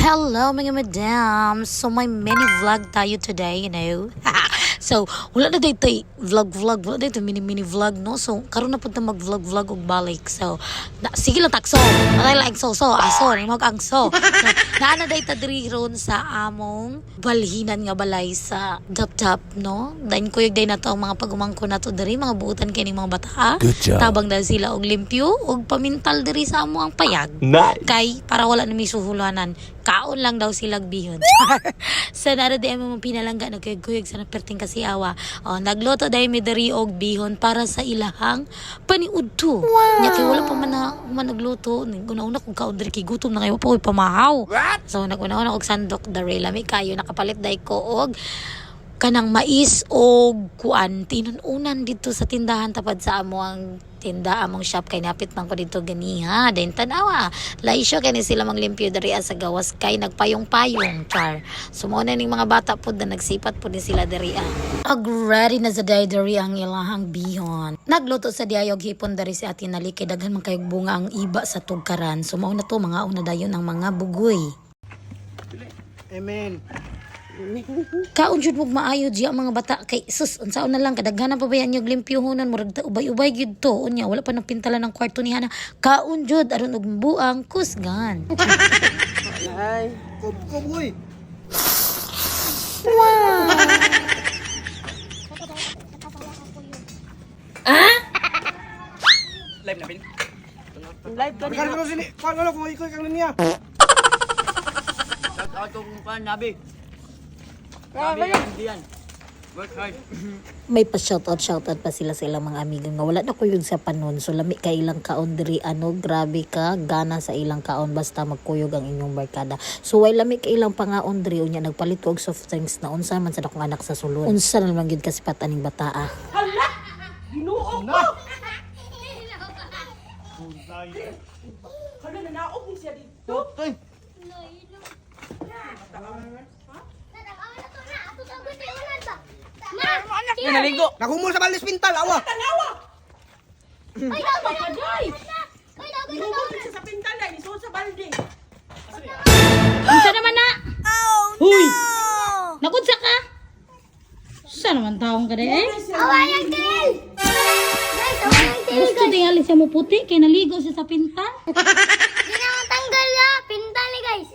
Hello mga madam! So may mini vlog tayo today, you know. So, wala na dito vlog, wala dito mini vlog, no? So, karon na punta mag-vlog og balik. So, sige lang takso. Matay lang aso, ni mag-angso. So, naana dito diri ron sa among balhinan nga balay sa Dap-Dap, no? Dain ko yung day na to ang mga pagumangko na to diri, mga buutan kini mga bata. Good job. Tabang dahil sila og limpyo og pamintal diri sa amo ang payag. Nice. Kay para wala na may suhulanan. Kaon lang daw silang bihon. Sa nara di mo pinalangga nagkuyog sa naperting kasi awa. Oh, nagluto dahil may dari og bihon para sa ilahang paniudto. Wow. Nya kay wala pa man nagluto. Una-una kung kaon diri kay gutom na kayo pa pamahaw. What? So naguna-una og sandok dari lami kayo nakapalit dai ko og kanang mais o kuan tinunan dito sa tindahan tapad sa amo ang tinda among shop kay napit man ko dito ganiha den tanawa laisyo kay ni sila manglimpyo diri sa gawas kay nagpayong-payong char sumo na ning mga bata pud na nagsipat pud ni sila diri ag ready na sa diri ang ilahang bihon nagluto sa diayog hipon diri si Ate Nali kay daghan man kayog bunga ang iba sa tugkaran sumo na to mga una dayon ang mga bugoy. Amen. Kaon jud mo maayo diya mga bata kay sus unsaon na lang kadaghanan pa ba yan yung limpyohonan murag ubay-ubay gyud to unya wala pa nang pintalan ng kwarto ni Hana kaon jud aron og buang kusgan. Ay, boy. Wow. Ah? Live na bin. Live ka niya. Kalo sini, kalo ko ikaw kang niya. Shout out kung pan nabi. Nabi diyan. Work hard. May pa shoutout pa sila sa ilang mga amigo nga wala na kuyog sa panon so lami ka ilang kaon diri grabe ka gana sa ilang kaon basta magkuyog ang inyong barkada so way lami ka ilang pangaon diri unya nagpalit ko og soft drinks na unsa man sa dakong anak sa sulod unsa na lang gid kasipat aning bataa. Hala! Ginuo ko. Hala na naog ni siya dito. Toy. Ay, naligo. Nakumul sa balis pintal, awa. Tanawa. Ay, daw ka day. Ay, daw ka sa pintal ay isuot sa balde. Unsa naman na? Oh, Huy! Nakudsa ka? Sa naman taong ka eh? Awan ang tail! Guys, awan ang tail, Gusto tingali siya mo puti kay naligo siya sa pinta. Hindi na matanggal na. Pintal ni guys.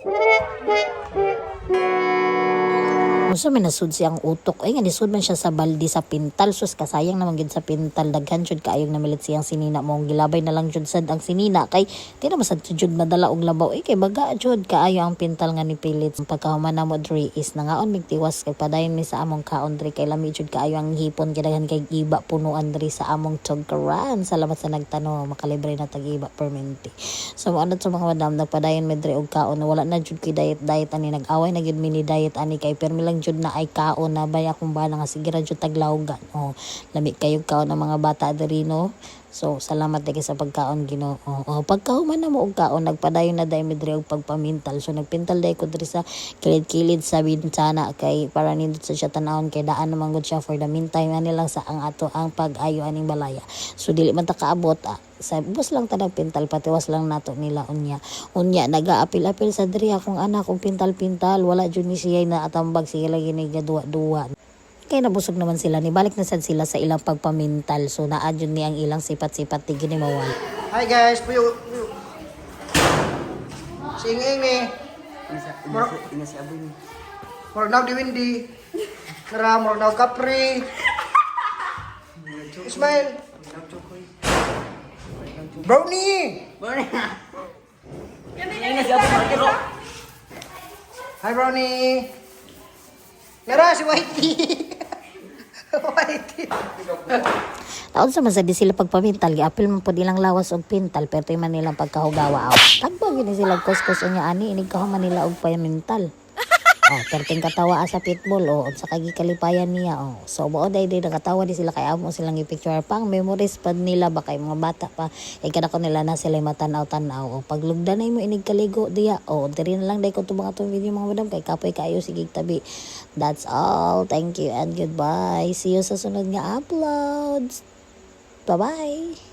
Unsa may nasud siyang utok ay nga nisud man siya sa baldi sa pintal sus kasayang naman gid sa pintal daghan jud kaayong namilit siyang sinina mo gilabay na lang jud sad ang sinina kay di na masad jud madala og labaw kay baga jud kaayo ang pintal nga nipilit pagkahuman na mo diri is nangaon migtiwas kay padayon mi sa among kaon diri kay lami jud kaayo ang hipon kay daghan kay iba punuan diri sa among tugkaran salamat sa nagtanong makalibre na tag-iba permente so mo sa mga madam nagpadayon mi diri og kaon wala na jud kay diet ani nag-away na gid mini diet ani kay permi lang jud na ay kaon na baya kung ba nga sige ra jud taglawgan oh lami kayo kaon ng mga bata diri no so salamat diri sa pagkaon Ginoo pagkahuman na mo og kaon nagpadayon na dai midre og pagpamintal so nagpintal dai ko diri sa kilid-kilid sa bintana kay para nindot sa siya tanawon kay daan naman gud siya for the meantime ani lang sa ang ato ang pag-ayo aning balaya so dili man ta kaabot sa bus lang tanang pintal patiwas lang nato nila unya nagaapil-apil sa diri akong anak kung pintal wala jud ni siya na atambag siya lagi ni gaduwa-duwa kay nabusog naman sila ni balik na sad sila sa ilang pagpamintal so naa jud ni ang ilang sipat-sipat ti gini mawal. Hi guys, puyo. Singing ni. Ina si Aboy ni. Mornaw di Windy. Nara mornaw Capri. Ismail. Brownie. Ina si Aboy Markero. Hi Brownie. Nara si Whitey. Whitey. Taon sa masadi sila pagpamintal giapil man pud ilang lawas og pintal pero man nilang pagkahugawa tagbo gini sila kuskus unya ani inig kahuman nila og pamintal perting katawa sa pitbull sa kagikalipayan niya so mo day nakatawa di sila kay amo silang i-picture pang memories pad nila ba kay mga bata pa kada ko nila na sila matanaw-tanaw paglugdan na mo inig kaligo diya diri na lang day ko tubang atong video mga madam kay kapoy kayo sige tabi. That's all, thank you and goodbye, see you sa sunod nga uploads. Bye bye.